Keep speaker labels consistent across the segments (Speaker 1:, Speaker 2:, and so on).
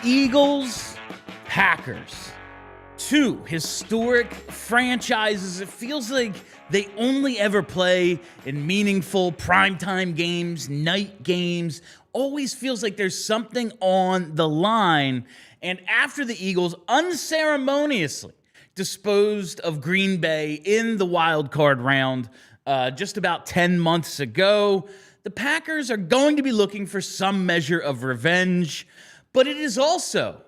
Speaker 1: Eagles, Packers, two historic franchises. It feels like they only ever play in meaningful primetime games, night games. Always feels like there's something on the line. And after the Eagles unceremoniously disposed of Green Bay in the wild card round just about 10 months ago, the Packers are going to be looking for some measure of revenge. But it is also,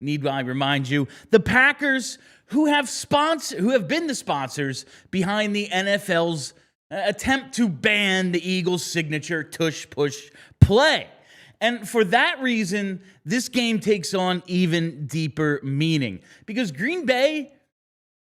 Speaker 1: need I remind you, the Packers who have been the sponsors behind the NFL's attempt to ban the Eagles' signature tush-push play. And for that reason, this game takes on even deeper meaning. Because Green Bay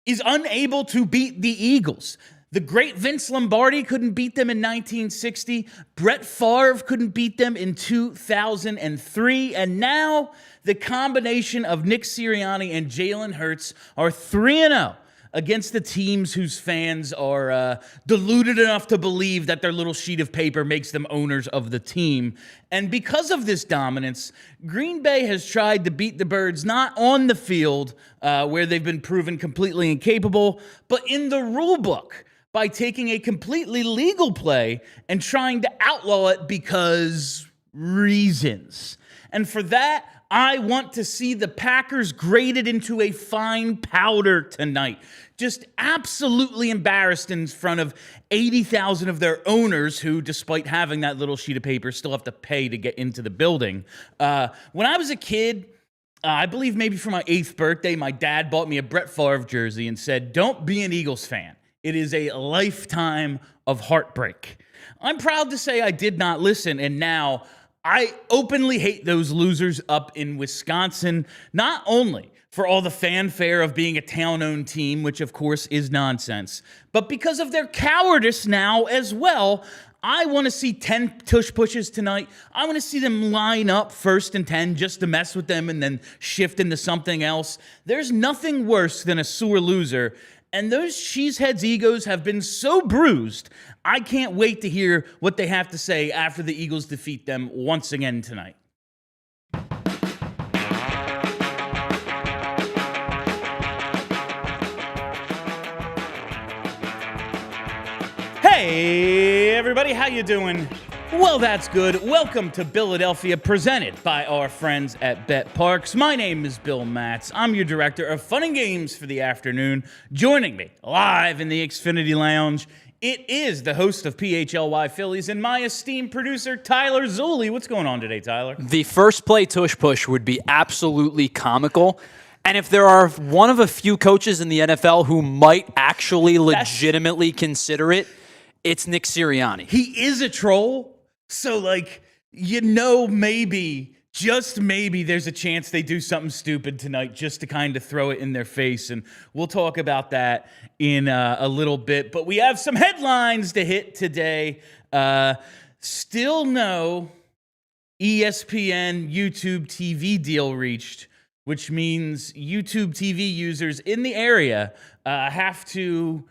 Speaker 1: is unable to beat the Eagles. The great Vince Lombardi couldn't beat them in 1960. Brett Favre couldn't beat them in 2003. And now the combination of Nick Sirianni and Jalen Hurts are 3-0 against the teams whose fans are deluded enough to believe that their little sheet of paper makes them owners of the team. And because of this dominance, Green Bay has tried to beat the Birds not on the field, where they've been proven completely incapable, but in the rule book, by taking a completely legal play and trying to outlaw it because reasons. And for that, I want to see the Packers graded into a fine powder tonight. Just absolutely embarrassed in front of 80,000 of their owners who, despite having that little sheet of paper, still have to pay to get into the building. When I was a kid, I believe maybe for my 8th birthday, my dad bought me a Brett Favre jersey and said, "Don't be an Eagles fan. It is a lifetime of heartbreak." I'm proud to say I did not listen, and now I openly hate those losers up in Wisconsin, not only for all the fanfare of being a town-owned team, which of course is nonsense, but because of their cowardice now as well. I want to see 10 tush pushes tonight. I want to see them line up 1st and 10 just to mess with them and then shift into something else. There's nothing worse than a sore loser. And those cheeseheads' egos have been so bruised, I can't wait to hear what they have to say after the Eagles defeat them once again tonight. Hey, everybody, how you doing? Well, that's good. Welcome to Philadelphia, presented by our friends at Bet Parks. My name is Bill Matz. I'm your director of fun and games for the afternoon. Joining me live in the Xfinity Lounge, it is the host of PHLY Phillies and my esteemed producer, Tyler Zulli. What's going on today, Tyler?
Speaker 2: The first play tush push would be absolutely comical. And if there are one of a few coaches in the NFL who might actually legitimately consider it, it's Nick Sirianni.
Speaker 1: He is a troll, so maybe, just maybe, there's a chance they do something stupid tonight just to kind of throw it in their face, and we'll talk about that in a little bit. But we have some headlines to hit today. Still no ESPN YouTube TV deal reached, which means YouTube TV users in the area have to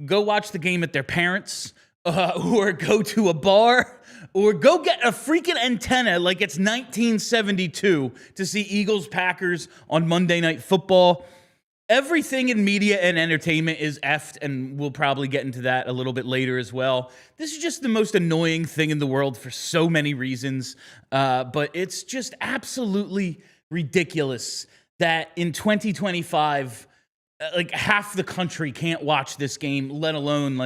Speaker 1: go watch the game at their parents', or go to a bar, or go get a freaking antenna like it's 1972 to see Eagles-Packers on Monday Night Football. Everything in media and entertainment is effed, and we'll probably get into that a little bit later as well. This is just the most annoying thing in the world for so many reasons, but it's just absolutely ridiculous that in 2025, half the country can't watch this game, let alone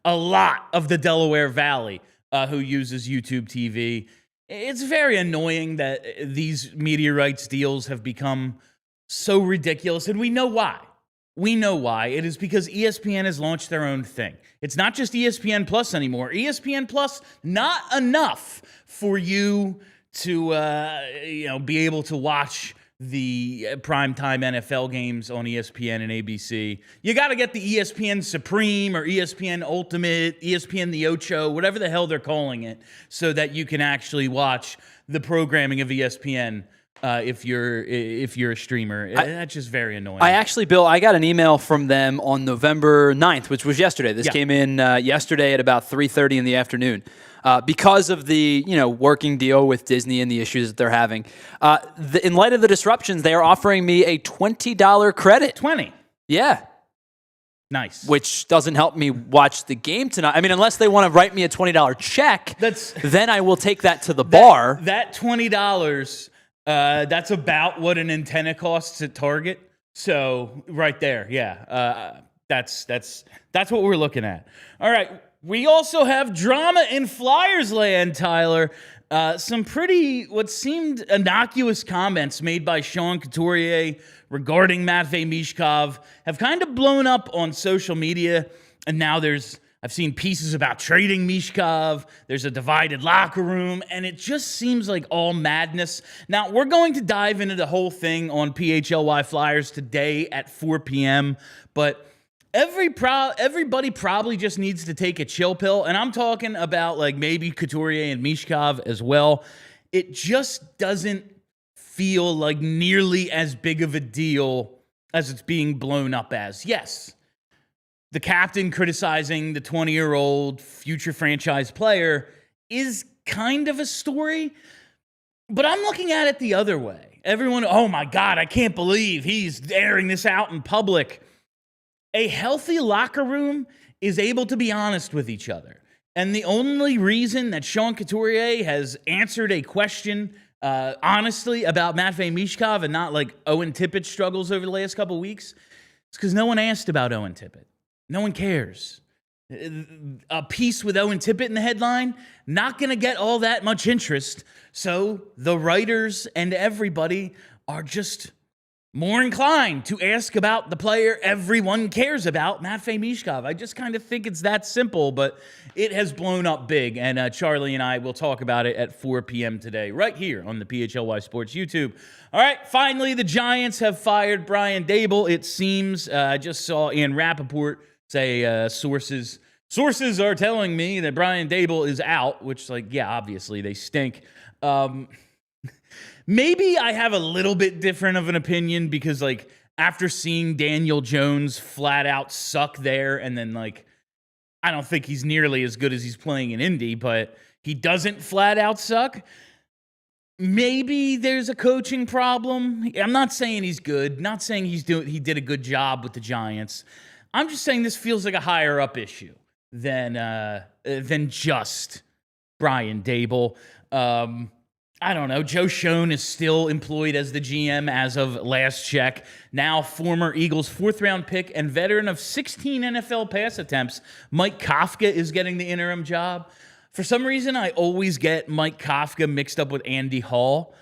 Speaker 1: a lot of the Delaware Valley who uses YouTube TV. It's very annoying that these media rights deals have become so ridiculous, and we know why. We know why. It is because ESPN has launched their own thing. It's not just ESPN Plus anymore. ESPN Plus, not enough for you to be able to watch the primetime NFL games on ESPN and ABC. You got to get the ESPN Supreme or ESPN Ultimate, ESPN The Ocho, whatever the hell they're calling it, so that you can actually watch the programming of ESPN. If you're a streamer. That's just very annoying.
Speaker 2: Bill, I got an email from them on November 9th, which was yesterday. This came in yesterday at about 3:30 in the afternoon. Because of the working deal with Disney and the issues that they're having. In light of the disruptions, they are offering me a $20 credit.
Speaker 1: 20?
Speaker 2: Yeah.
Speaker 1: Nice.
Speaker 2: Which doesn't help me watch the game tonight. I mean, unless they want to write me a $20 check, then I will take that to the bar.
Speaker 1: That $20... that's about what an antenna costs at Target. So right there, yeah. That's what we're looking at. All right. We also have drama in Flyers land, Tyler. Some pretty, what seemed innocuous comments made by Sean Couturier regarding Matvei Mishkov have kind of blown up on social media. And now I've seen pieces about trading Mishkov. There's a divided locker room, and it just seems like all madness. Now, we're going to dive into the whole thing on PHLY Flyers today at 4 p.m., but everybody probably just needs to take a chill pill, and I'm talking about like maybe Couturier and Mishkov as well. It just doesn't feel like nearly as big of a deal as it's being blown up as. Yes, the captain criticizing the 20-year-old future franchise player is kind of a story, but I'm looking at it the other way. Everyone, oh my God, I can't believe he's airing this out in public. A healthy locker room is able to be honest with each other. And the only reason that Sean Couturier has answered a question honestly about Matvei Mishkov and not like Owen Tippett's struggles over the last couple of weeks is because no one asked about Owen Tippett. No one cares. A piece with Owen Tippett in the headline, not going to get all that much interest. So the writers and everybody are just more inclined to ask about the player everyone cares about, Matvei Mishkov. I just kind of think it's that simple, but it has blown up big. And Charlie and I will talk about it at 4 p.m. today, right here on the PHLY Sports YouTube. All right, finally, the Giants have fired Brian Daboll. It seems, I just saw Ian Rappaport say sources are telling me that Brian Daboll is out, which, like, yeah, obviously they stink. Maybe I have a little bit different of an opinion because, like, after seeing Daniel Jones flat out suck there, and then, like, I don't think he's nearly as good as he's playing in Indy, but he doesn't flat out suck. Maybe there's a coaching problem. I'm not saying he's good. Not saying he did a good job with the Giants. I'm just saying this feels like a higher up issue than just Brian Daboll. I don't know. Joe Schoen is still employed as the GM as of last check. Now, former Eagles 4th-round pick and veteran of 16 NFL pass attempts, Mike Kafka is getting the interim job. For some reason, I always get Mike Kafka mixed up with Andy Hall.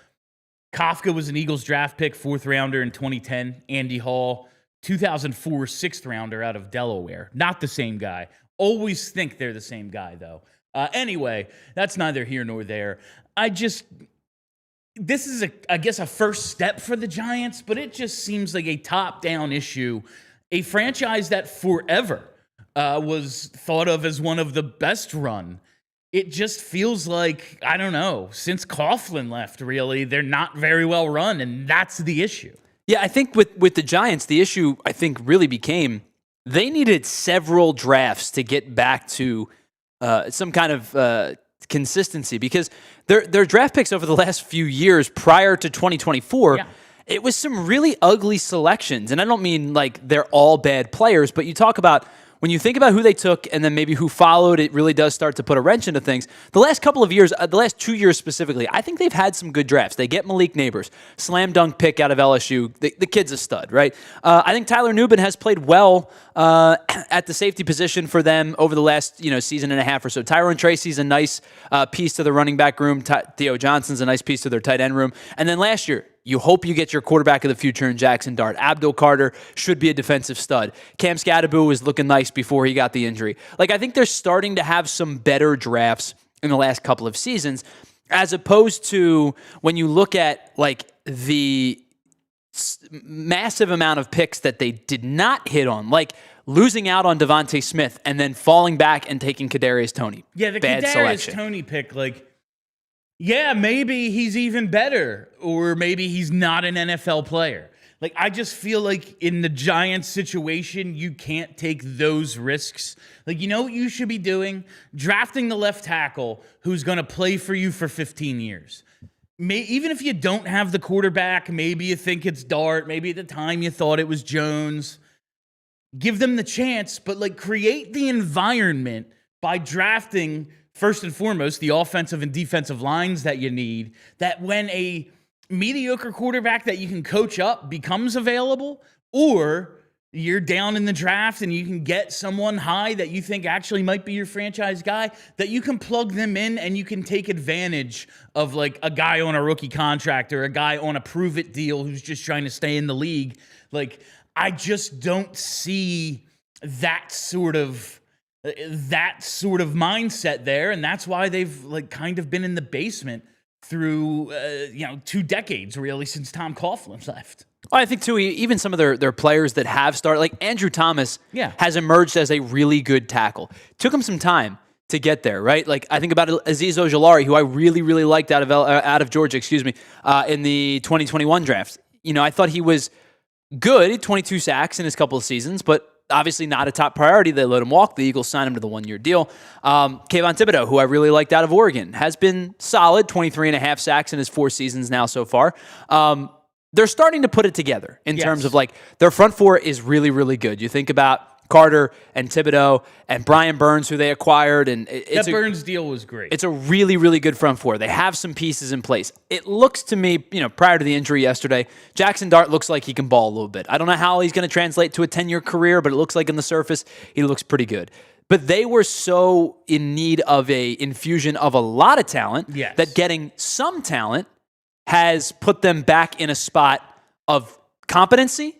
Speaker 1: Kafka was an Eagles draft pick, 4th-rounder in 2010. Andy Hall, 2004 6th-rounder out of Delaware. Not the same guy. Always think they're the same guy, though. Anyway, that's neither here nor there. This is, I guess, a first step for the Giants, but it just seems like a top-down issue. A franchise that forever was thought of as one of the best run. It just feels like, I don't know, since Coughlin left, really, they're not very well run, and that's the issue.
Speaker 2: Yeah, I think with the Giants, the issue, I think, really became they needed several drafts to get back to some kind of consistency, because their draft picks over the last few years prior to 2024, it was some really ugly selections. And I don't mean like they're all bad players, but you talk about when you think about who they took and then maybe who followed, it really does start to put a wrench into things. The last couple of years, the last 2 years specifically, I think they've had some good drafts. They get Malik Neighbors, slam dunk pick out of LSU. The kid's a stud, right? I think Tyler Nubin has played well at the safety position for them over the last season and a half or so. Tyrone Tracy's a nice piece to the running back room. Theo Johnson's a nice piece to their tight end room. And then last year, You hope you get your quarterback of the future in Jackson Dart. Abdul Carter should be a defensive stud. Cam Scadaboo was looking nice before he got the injury. Like, I think they're starting to have some better drafts in the last couple of seasons, as opposed to when you look at like the massive amount of picks that they did not hit on, like losing out on Devontae Smith and then falling back and taking Kadarius Toney.
Speaker 1: Yeah, the
Speaker 2: Bad
Speaker 1: Kadarius
Speaker 2: selection.
Speaker 1: Toney pick, like, yeah, maybe he's even better, or maybe he's not an NFL player. Like, I just feel like in the Giants situation, you can't take those risks. Like, you know what you should be doing? Drafting the left tackle who's going to play for you for 15 years. Even if you don't have the quarterback, maybe you think it's Dart, maybe at the time you thought it was Jones. Give them the chance, but like create the environment by drafting, first and foremost, the offensive and defensive lines that you need, that when a mediocre quarterback that you can coach up becomes available, or you're down in the draft and you can get someone high that you think actually might be your franchise guy, that you can plug them in and you can take advantage of like a guy on a rookie contract or a guy on a prove-it deal who's just trying to stay in the league. Like, I just don't see that sort of mindset there, and that's why they've like kind of been in the basement through 2 decades really since Tom Coughlin left.
Speaker 2: I think too, even some of their players that have started, like Andrew Thomas, has emerged as a really good tackle. Took him some time to get there, right? Like, I think about Azeez Ojulari, who I really, really liked out of Georgia, in the 2021 draft. You know, I thought he was good, 22 sacks in his couple of seasons, but obviously not a top priority. They let him walk. The Eagles signed him to the 1-year deal. Kayvon Thibodeau, who I really liked out of Oregon, has been solid, 23.5 sacks in his 4 seasons now so far. They're starting to put it together in terms of like their front four is really, really good. You think about Carter and Thibodeau and Brian Burns, who they acquired. And
Speaker 1: that Burns deal was great.
Speaker 2: It's a really, really good front four. They have some pieces in place. It looks to me, prior to the injury yesterday, Jackson Dart looks like he can ball a little bit. I don't know how he's going to translate to a 10-year career, but it looks like on the surface, he looks pretty good. But they were so in need of a infusion of a lot of talent that getting some talent has put them back in a spot of competency.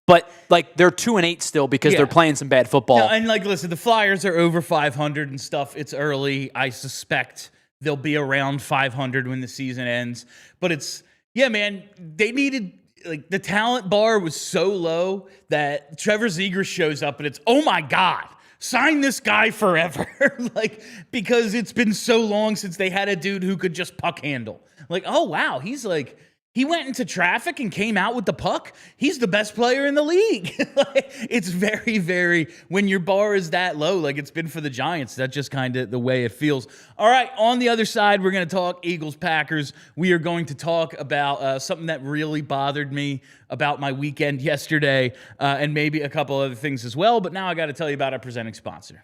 Speaker 2: But, like, they're 2-8 still because they're playing some bad football.
Speaker 1: No, and, like, listen, the Flyers are over 500 and stuff. It's early. I suspect they'll be around 500 when the season ends. But it's, man, they needed, like, the talent bar was so low that Trevor Zegras shows up and it's, oh, my God, sign this guy forever. Like, because it's been so long since they had a dude who could just puck handle. Like, oh, wow, he's like... He went into traffic and came out with the puck. He's the best player in the league. It's very, very, when your bar is that low, like it's been for the Giants, that's just kind of the way it feels. All right, on the other side, we're going to talk Eagles-Packers. We are going to talk about something that really bothered me about my weekend yesterday, and maybe a couple other things as well. But now I got to tell you about our presenting sponsor.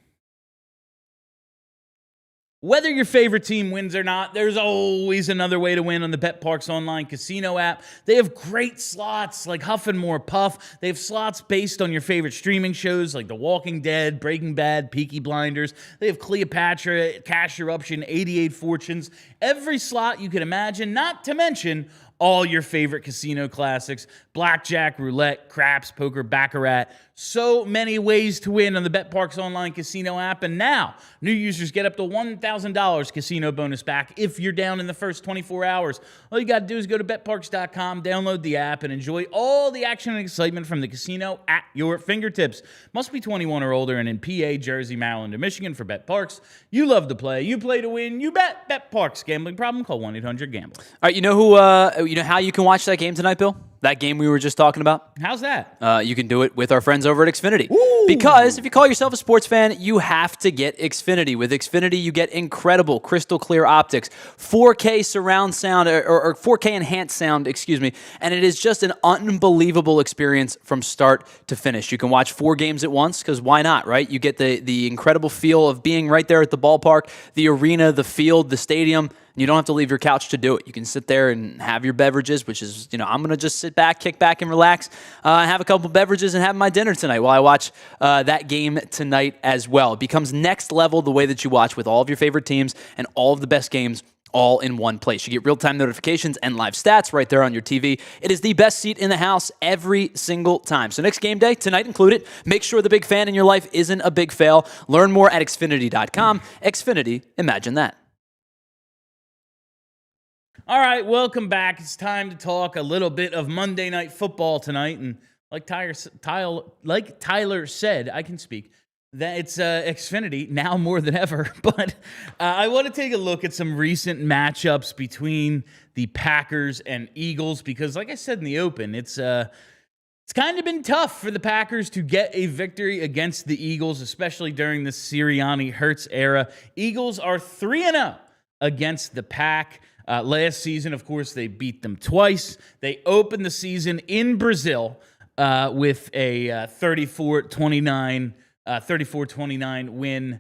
Speaker 1: Whether your favorite team wins or not, there's always another way to win on the BetParx online casino app. They have great slots like Huff and More Puff. They have slots based on your favorite streaming shows like The Walking Dead, Breaking Bad, Peaky Blinders. They have Cleopatra, Cash Eruption, 88 Fortunes, every slot you can imagine, not to mention all your favorite casino classics, blackjack, roulette, craps, poker, baccarat. So many ways to win on the BetParx online casino app. And now, new users get up to $1,000 casino bonus back if you're down in the first 24 hours. All you got to do is go to BetParx.com, download the app, and enjoy all the action and excitement from the casino at your fingertips. Must be 21 or older and in PA, Jersey, Maryland, or Michigan for BetParx. You love to play. You play to win. You bet. BetParx. Gambling problem? Call 1-800-GAMBLER.
Speaker 2: All right, you know how you can watch that game tonight, Bill? That game we were just talking about?
Speaker 1: How's that?
Speaker 2: You can do it with our friends over at Xfinity.
Speaker 1: Ooh.
Speaker 2: Because if you call yourself a sports fan, you have to get Xfinity. With Xfinity, you get incredible crystal clear optics, 4K surround sound, or 4K enhanced sound, and it is just an unbelievable experience from start to finish. You can watch 4 games at once, because why not, right? You get the incredible feel of being right there at the ballpark, the arena, the field, the stadium. You don't have to leave your couch to do it. You can sit there and have your beverages, which is, I'm going to just sit back, kick back, and relax, have a couple beverages and have my dinner tonight while I watch that game tonight as well. It becomes next level the way that you watch with all of your favorite teams and all of the best games all in one place. You get real-time notifications and live stats right there on your TV. It is the best seat in the house every single time. So next game day, tonight included, make sure the big fan in your life isn't a big fail. Learn more at Xfinity.com. Xfinity, imagine that.
Speaker 1: All right, welcome back. It's time to talk a little bit of Monday Night Football tonight. And like Tyler said, I can speak, that it's Xfinity now more than ever. But I want to take a look at some recent matchups between the Packers and Eagles because, like I said in the open, it's kind of been tough for the Packers to get a victory against the Eagles, especially during the Sirianni Hurts era. Eagles are 3-0 against the Pack. Last season, of course, they beat them twice. They opened the season in Brazil with a 34-29 win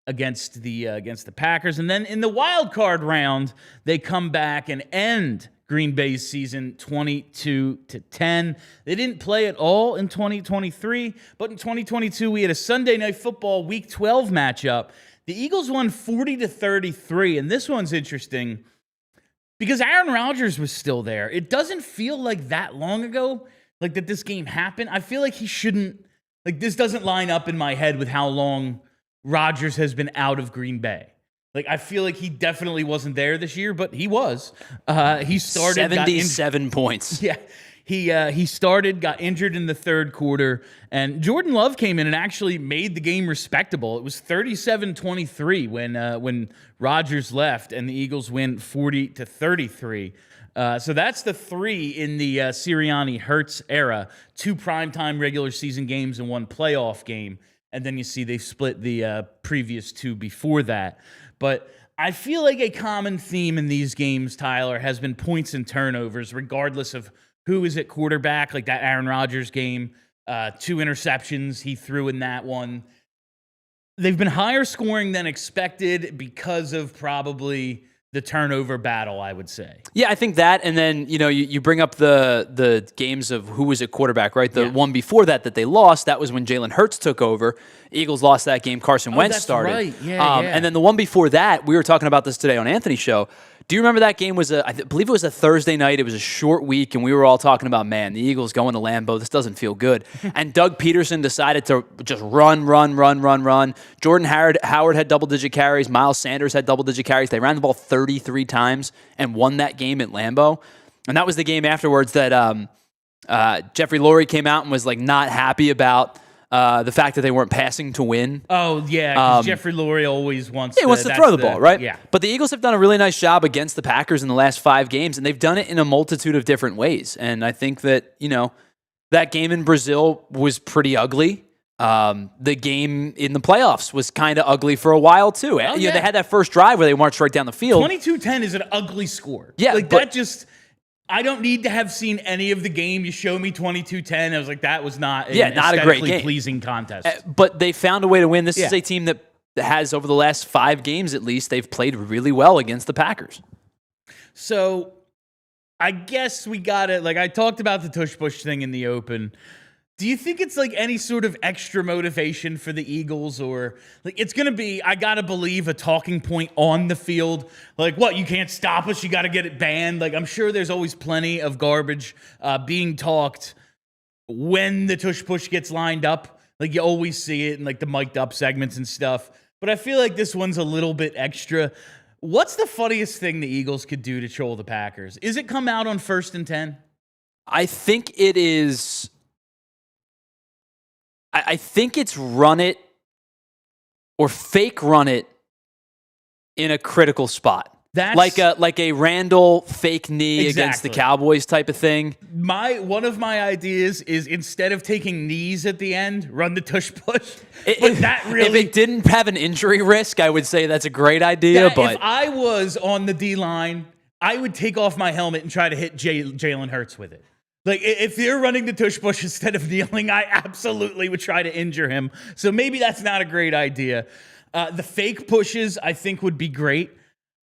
Speaker 1: against the Packers. And then in the wild card round, they come back and end Green Bay's season 22-10. They didn't play at all in 2023, but in 2022, we had a Sunday Night Football Week 12 matchup. The Eagles won 40-33, and this one's interesting because Aaron Rodgers was still there. It doesn't feel like that long ago, like that this game happened. I feel like he shouldn't, like this doesn't line up in my head with how long Rodgers has been out of Green Bay. Like I feel like he definitely wasn't there this year, but he was. He started
Speaker 2: 77 points.
Speaker 1: Yeah. He started, got injured in the third quarter, and Jordan Love came in and actually made the game respectable. It was 37-23 when Rodgers left, and the Eagles win 40-33. So that's the three in the Sirianni Hurts era: 2 primetime regular season games and 1 playoff game, and then you see they split the previous 2 before that. But I feel like a common theme in these games, Tyler, has been points and turnovers, regardless of who is at quarterback, like that Aaron Rodgers game, 2 interceptions he threw in that one. They've been higher scoring than expected because of probably the turnover battle, I would say.
Speaker 2: Yeah, I think that, and then you bring up the games of who was at quarterback, right? The one before that they lost, that was when Jalen Hurts took over. Eagles lost that game. Carson Wentz started.
Speaker 1: Right. Yeah.
Speaker 2: And then the one before that, we were talking about this today on Anthony's show. Do you remember that game was I believe it was a Thursday night. It was a short week, and we were all talking about, man, the Eagles going to Lambeau. This doesn't feel good. And Doug Peterson decided to just run. Jordan Howard had double-digit carries. Miles Sanders had double-digit carries. They ran the ball 33 times and won that game at Lambeau. And that was the game afterwards that Jeffrey Lurie came out and was like not happy about the fact that they weren't passing to win.
Speaker 1: Oh, yeah, because Jeffrey Lurie always wants
Speaker 2: to throw the ball, right?
Speaker 1: Yeah.
Speaker 2: But the Eagles have done a really nice job against the Packers in the last 5 games, and they've done it in a multitude of different ways. And I think that, that game in Brazil was pretty ugly. The game in the playoffs was kind of ugly for a while, too. Oh, They had that first drive where they marched right down the field.
Speaker 1: 22-10 is an ugly score.
Speaker 2: Yeah.
Speaker 1: I don't need to have seen any of the game. You show me 22-10. I was like, that was not
Speaker 2: not a great game.
Speaker 1: Pleasing contest.
Speaker 2: But they found a way to win. This is a team that has, over the last 5 games at least, they've played really well against the Packers.
Speaker 1: So I guess we got it. Like I talked about the tush-push thing in the open. Do you think it's like any sort of extra motivation for the Eagles, or like it's going to be, I got to believe, a talking point on the field? Like, what, you can't stop us? You got to get it banned? Like, I'm sure there's always plenty of garbage being talked when the tush-push gets lined up. Like, you always see it in like the mic'd up segments and stuff. But I feel like this one's a little bit extra. What's the funniest thing the Eagles could do to troll the Packers? Is it come out on 1st and 10?
Speaker 2: I think it is. I think it's run it or fake run it in a critical spot. That's like a Randall fake knee against the Cowboys type of thing.
Speaker 1: One of my ideas is, instead of taking knees at the end, run the tush push. If
Speaker 2: it didn't have an injury risk, I would say that's a great idea. But
Speaker 1: if I was on the D-line, I would take off my helmet and try to hit Jalen Hurts with it. Like, if you're running the tush push instead of kneeling, I absolutely would try to injure him. So maybe that's not a great idea. The fake pushes, I think, would be great.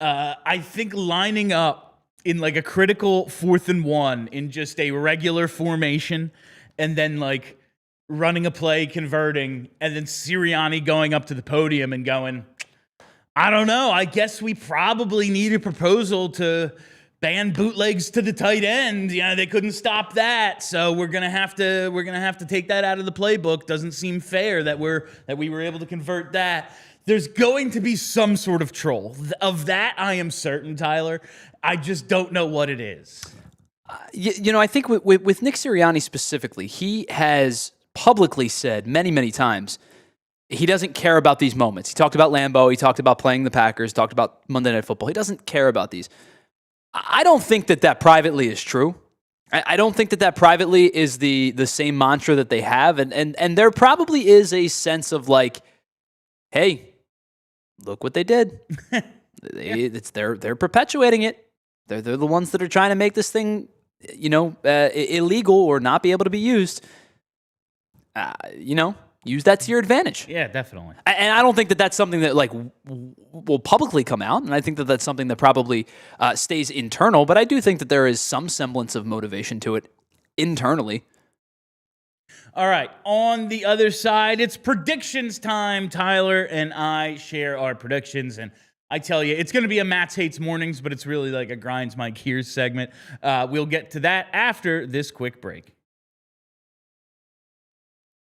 Speaker 1: I think lining up in like a critical 4th and 1 in just a regular formation, and then like running a play, converting, and then Sirianni going up to the podium and going, I don't know. I guess we probably need a proposal to ban bootlegs to the tight end. Yeah, they couldn't stop that, so we're gonna have to take that out of the playbook. Doesn't seem fair that we were able to convert that. There's going to be some sort of troll. Of that, I am certain, Tyler. I just don't know what it is.
Speaker 2: I think with Nick Sirianni specifically, he has publicly said many, many times he doesn't care about these moments. He talked about Lambeau. He talked about playing the Packers. Talked about Monday Night Football. He doesn't care about these. I don't think that privately is true. I don't think that privately is the same mantra that they have. And there probably is a sense of like, hey, look what they did. They're perpetuating it. They're the ones that are trying to make this thing, illegal or not be able to be used. Use that to your advantage.
Speaker 1: Yeah, definitely.
Speaker 2: And I don't think that that's something that will publicly come out. And I think that that's something that probably stays internal. But I do think that there is some semblance of motivation to it internally.
Speaker 1: All right. On the other side, it's predictions time. Tyler and I share our predictions. And I tell you, it's going to be a Matt's Hates Mornings, but it's really like a Grinds My Gears segment. We'll get to that after this quick break.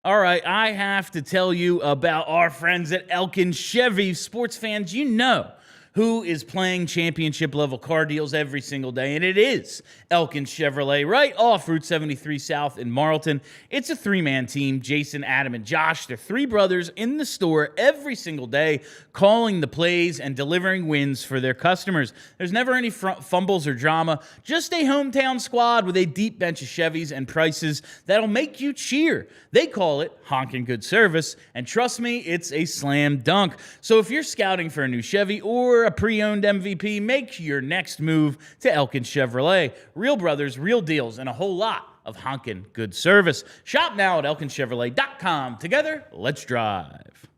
Speaker 1: All right, I have to tell you about our friends at Elkin Chevy. Sports fans, you know who is playing championship-level car deals every single day, and it is Elkin Chevrolet, right off Route 73 South in Marlton. It's a three-man team, Jason, Adam, and Josh. They're three brothers in the store every single day, calling the plays and delivering wins for their customers. There's never any fumbles or drama, just a hometown squad with a deep bench of Chevys and prices that'll make you cheer. They call it honkin' good service, and trust me, it's a slam dunk. So if you're scouting for a new Chevy or a pre-owned MVP, make your next move to Elkin Chevrolet. Real brothers, real deals, and a whole lot of honkin' good service. Shop now at elkinchevrolet.com. Together, let's drive.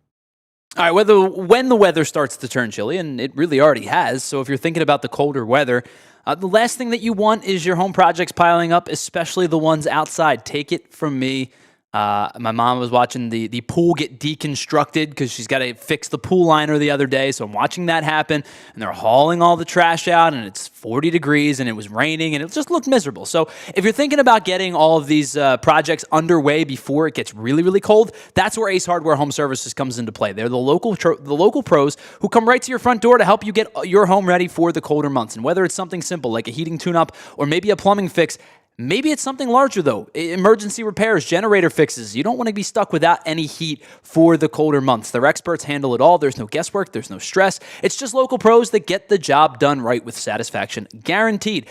Speaker 2: All right, when the weather starts to turn chilly, and it really already has, so if you're thinking about the colder weather, the last thing that you want is your home projects piling up, especially the ones outside. Take it from me. My mom was watching the pool get deconstructed because she's got to fix the pool liner the other day. So I'm watching that happen, and they're hauling all the trash out, and it's 40 degrees, and it was raining, and it just looked miserable. So if you're thinking about getting all of these projects underway before it gets really, really cold, that's where Ace Hardware Home Services comes into play. They're the local pros who come right to your front door to help you get your home ready for the colder months. And whether it's something simple like a heating tune-up or maybe a plumbing fix, maybe it's something larger, though. Emergency repairs, generator fixes. You don't want to be stuck without any heat for the colder months. Their experts handle it all. There's no guesswork. There's no stress. It's just local pros that get the job done right with satisfaction guaranteed.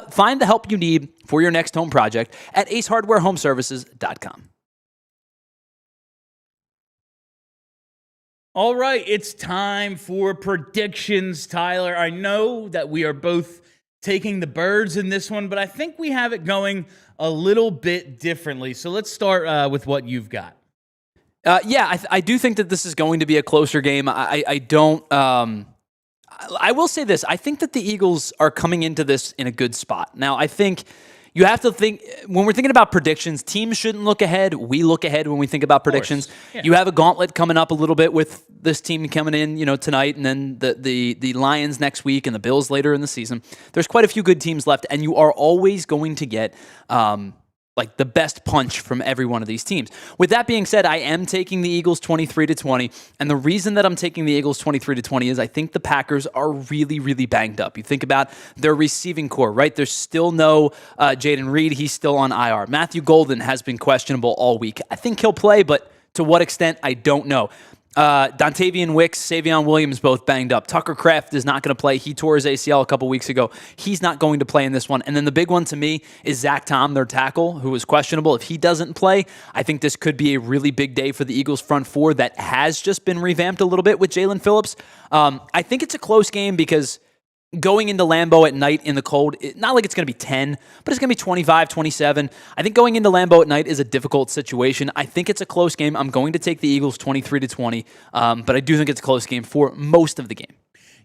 Speaker 2: Find the help you need for your next home project at acehardwarehomeservices.com.
Speaker 1: All right, it's time for predictions, Tyler. I know that we are both taking the birds in this one, but I think we have it going a little bit differently. So let's start with what you've got.
Speaker 2: I do think that this is going to be a closer game. I will say this. I think that the Eagles are coming into this in a good spot. Now, I think you have to think, when we're thinking about predictions, teams shouldn't look ahead. We look ahead when we think about predictions. Yeah. You have a gauntlet coming up a little bit with this team coming in, tonight, and then the Lions next week and the Bills later in the season. There's quite a few good teams left, and you are always going to get the best punch from every one of these teams. With that being said, I am taking the Eagles 23-20, and the reason that I'm taking the Eagles 23-20 is I think the Packers are really, really banged up. You think about their receiving core, right? There's still no Jaden Reed. He's still on IR. Matthew Golden has been questionable all week. I think he'll play, but to what extent, I don't know. Dontavian Wicks, Savion Williams, both banged up. Tucker Kraft is not going to play. He tore his ACL a couple weeks ago. He's not going to play in this one. And then the big one to me is Zach Tom, their tackle, who is questionable. If he doesn't play, I think this could be a really big day for the Eagles front four that has just been revamped a little bit with Jalen Phillips. I think it's a close game because going into Lambeau at night in the cold, not like it's going to be 10, but it's going to be 25, 27. I think going into Lambeau at night is a difficult situation. I think it's a close game. I'm going to take the Eagles 23-20, but I do think it's a close game for most of the game.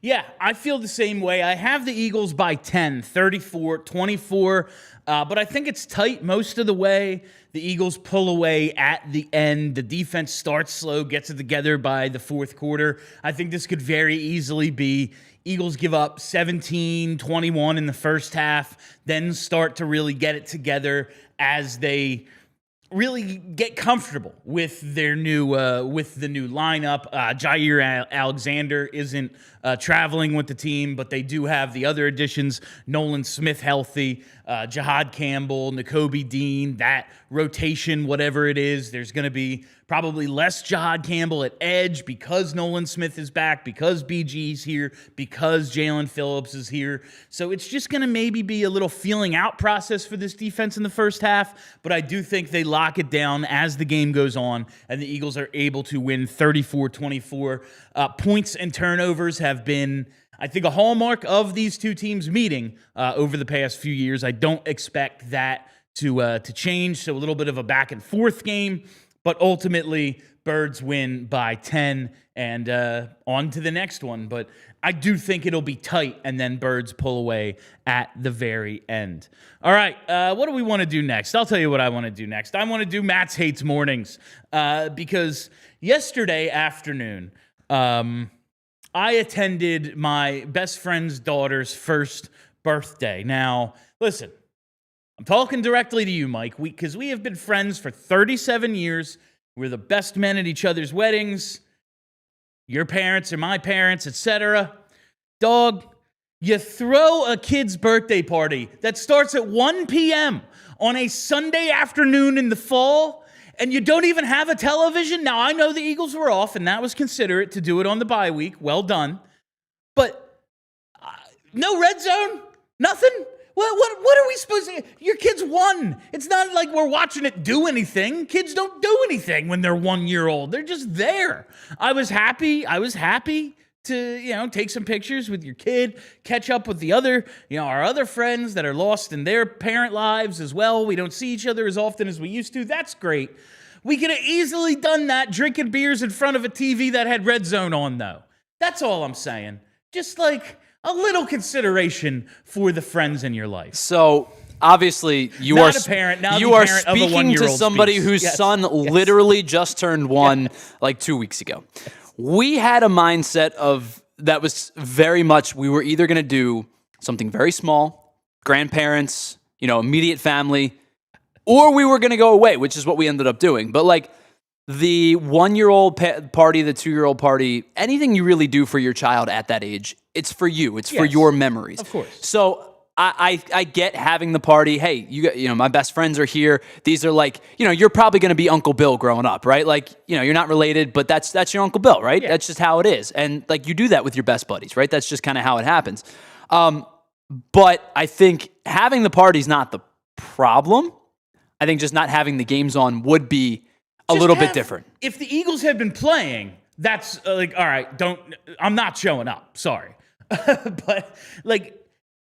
Speaker 1: Yeah, I feel the same way. I have the Eagles by 10, 34-24, but I think it's tight most of the way. The Eagles pull away at the end. The defense starts slow, gets it together by the fourth quarter. I think this could very easily be Eagles give up 17-21 in the first half, then start to really get it together as they really get comfortable with their new with the new lineup. Jair Alexander isn't traveling with the team, but they do have the other additions: Nolan Smith healthy, Jahad Campbell, Nakobe Dean. That rotation, whatever it is, there's going to be probably less Jahad Campbell at edge because Nolan Smith is back, because BG's here, because Jalen Phillips is here. So it's just going to maybe be a little feeling out process for this defense in the first half, but I do think they lock it down as the game goes on, and the Eagles are able to win 34-24. Points and turnovers have been, I think, a hallmark of these two teams meeting over the past few years. I don't expect that to change, so a little bit of a back and forth game, but ultimately Birds win by 10 and on to the next one. But I do think it'll be tight, and then Birds pull away at the very end. All right, what do we want to do next? I'll tell you what I want to do next. I want to do Matt's Hates Mornings because yesterday afternoon, I attended my best friend's daughter's first birthday. Now, listen, I'm talking directly to you, Mike, because we have been friends for 37 years. We're the best men at each other's weddings. Your parents are my parents, etc. Dog, you throw a kid's birthday party that starts at 1 p.m. on a Sunday afternoon in the fall, and you don't even have a television. Now, I know the Eagles were off, and that was considerate to do it on the bye week. Well done. But no red zone? Nothing? What are we supposed to... Your kid's won. It's not like we're watching it do anything. Kids don't do anything when they're 1 year old. They're just there. I was happy to, take some pictures with your kid, catch up with the other, our other friends that are lost in their parent lives as well. We don't see each other as often as we used to. That's great. We could have easily done that drinking beers in front of a TV that had red zone on, though. That's all I'm saying. Just like a little consideration for the friends in your life.
Speaker 2: So obviously you
Speaker 1: Not
Speaker 2: are
Speaker 1: a parent. Now
Speaker 2: you
Speaker 1: the
Speaker 2: are
Speaker 1: parent of a
Speaker 2: speaking to
Speaker 1: 1-year-old
Speaker 2: somebody
Speaker 1: speaks.
Speaker 2: whose
Speaker 1: Yes.
Speaker 2: son
Speaker 1: Yes.
Speaker 2: literally just turned one like 2 weeks ago. We had a mindset of that was very much we were either going to do something very small, grandparents, immediate family, or we were going to go away, which is what we ended up doing. But like the 1-year-old party, the 2-year-old party, anything you really do for your child at that age, it's for you. It's for your memories.
Speaker 1: Of course.
Speaker 2: So I get having the party. Hey, my best friends are here. These are like, you're probably going to be Uncle Bill growing up, right? Like, you're not related, but that's your Uncle Bill, right? Yeah. That's just how it is. And like you do that with your best buddies, right? That's just kind of how it happens. But I think having the party is not the problem. I think just not having the games on would be a little bit different.
Speaker 1: If the Eagles had been playing, that's all right, I'm not showing up. Sorry. But like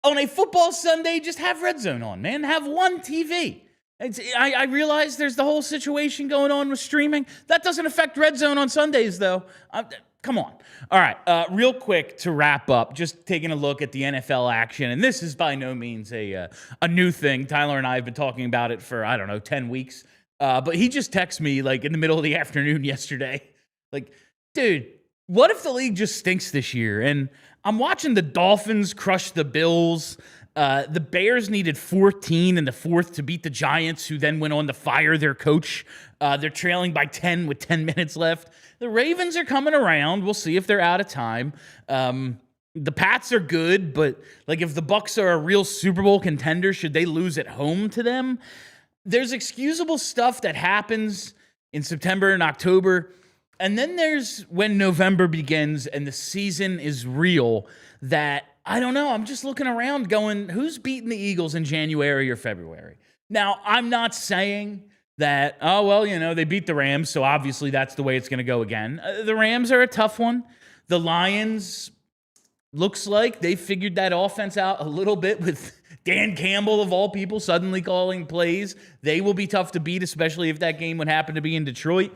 Speaker 1: on a football Sunday, just have red zone on, man. Have one TV. I realize there's the whole situation going on with streaming. That doesn't affect red zone on Sundays, though. Come on. All right, real quick to wrap up, just taking a look at the NFL action, and this is by no means a new thing. Tyler and I have been talking about it for, 10 weeks. But he just texted me like in the middle of the afternoon yesterday. Like, dude, what if the league just stinks this year? And I'm watching the Dolphins crush the Bills. The Bears needed 14 in the fourth to beat the Giants, who then went on to fire their coach. They're trailing by 10 with 10 minutes left. The Ravens are coming around. We'll see if they're out of time. The Pats are good, but like if the Bucs are a real Super Bowl contender, should they lose at home to them? There's excusable stuff that happens in September and October, and then there's when November begins and the season is real that, I don't know, I'm just looking around going, who's beating the Eagles in January or February? Now, I'm not saying that, they beat the Rams, so obviously that's the way it's going to go again. The Rams are a tough one. The Lions, looks like they figured that offense out a little bit with Dan Campbell, of all people, suddenly calling plays. They will be tough to beat, especially if that game would happen to be in Detroit.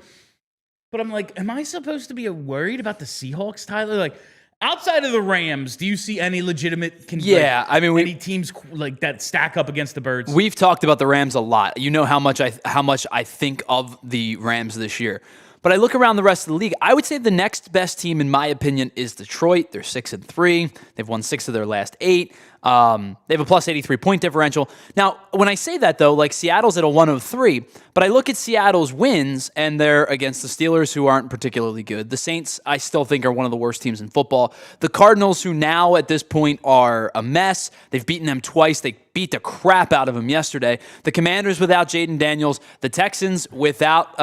Speaker 1: But I'm like, am I supposed to be worried about the Seahawks, Tyler? Like, Outside of the Rams, do you see any legitimate any teams like that stack up against the Birds?
Speaker 2: We've talked about the Rams a lot. You know how much I think of the Rams this year. But I look around the rest of the league. I would say the next best team, in my opinion, is Detroit. They're 6-3. They've won 6 of their last 8. They have a plus 83 point differential. Now, when I say that, though, like Seattle's at a 103, but I look at Seattle's wins, and they're against the Steelers, who aren't particularly good. The Saints, I still think, are one of the worst teams in football. The Cardinals, who now at this point are a mess. They've beaten them twice. They beat the crap out of them yesterday. The Commanders without Jaden Daniels. The Texans without...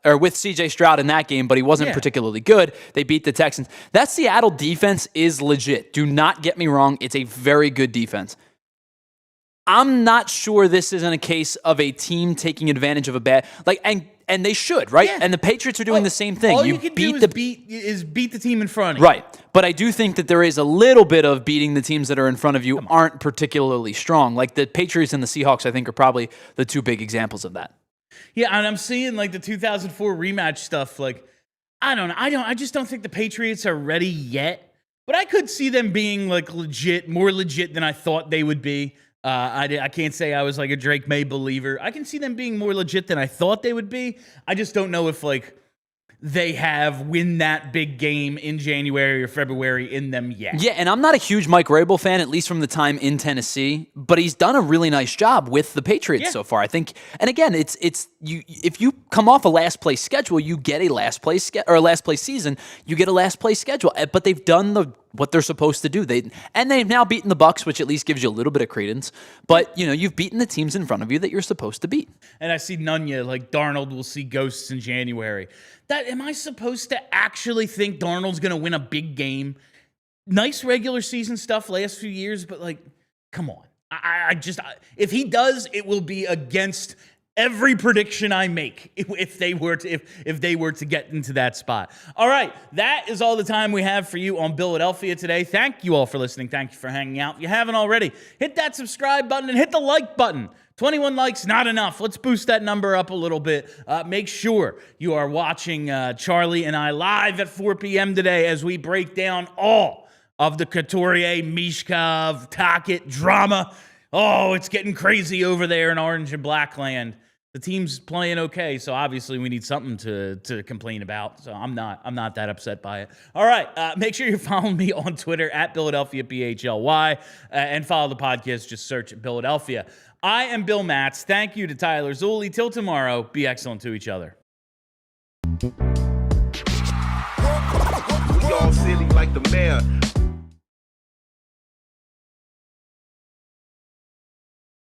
Speaker 2: with C.J. Stroud in that game, but he wasn't particularly good. They beat the Texans. That Seattle defense is legit. Do not get me wrong. It's a very good defense. I'm not sure this isn't a case of a team taking advantage of a bad... And they should, right? Yeah. And the Patriots are doing the same thing.
Speaker 1: All you can do is beat the team in front of you.
Speaker 2: Right. But I do think that there is a little bit of beating the teams that are in front of you aren't particularly strong. Like the Patriots and the Seahawks, I think, are probably the 2 big examples of that.
Speaker 1: Yeah, and I'm seeing like the 2004 rematch stuff. Like, I don't know. I just don't think the Patriots are ready yet. But I could see them being like more legit than I thought they would be. I can't say I was like a Drake May believer. I can see them being more legit than I thought they would be. I just don't know if like they win that big game in January or February in them yet.
Speaker 2: Yeah, and I'm not a huge Mike Vrabel fan, at least from the time in Tennessee, but he's done a really nice job with the Patriots so far, I think. And again, it's you if you come off a last place schedule, you get a last place season, you get a last place schedule. But they've done what they're supposed to do. They've now beaten the Bucs, which at least gives you a little bit of credence. But you've beaten the teams in front of you that you're supposed to beat.
Speaker 1: And I see Nunya, like Darnold will see ghosts in January. Am I supposed to actually think Darnold's going to win a big game? Nice regular season stuff last few years, but like, come on. If he does, it will be against every prediction I make if they were to get into that spot. All right, that is all the time we have for you on Philadelphia today. Thank you all for listening. Thank you for hanging out. If you haven't already, hit that subscribe button and hit the like button. 21 likes, not enough. Let's boost that number up a little bit. Make sure you are watching Charlie and I live at 4 p.m. today as we break down all of the Couturier, Mishkov, Tocchet drama. Oh, it's getting crazy over there in Orange and Black land. The team's playing okay, so obviously we need something to complain about. So I'm not that upset by it. All right, make sure you're following me on Twitter at Philadelphia PHLY and follow the podcast. Just search Philadelphia. I am Bill Matz. Thank you to Tyler Zulli. Till tomorrow, be excellent to each other.
Speaker 3: We all silly like the mayor.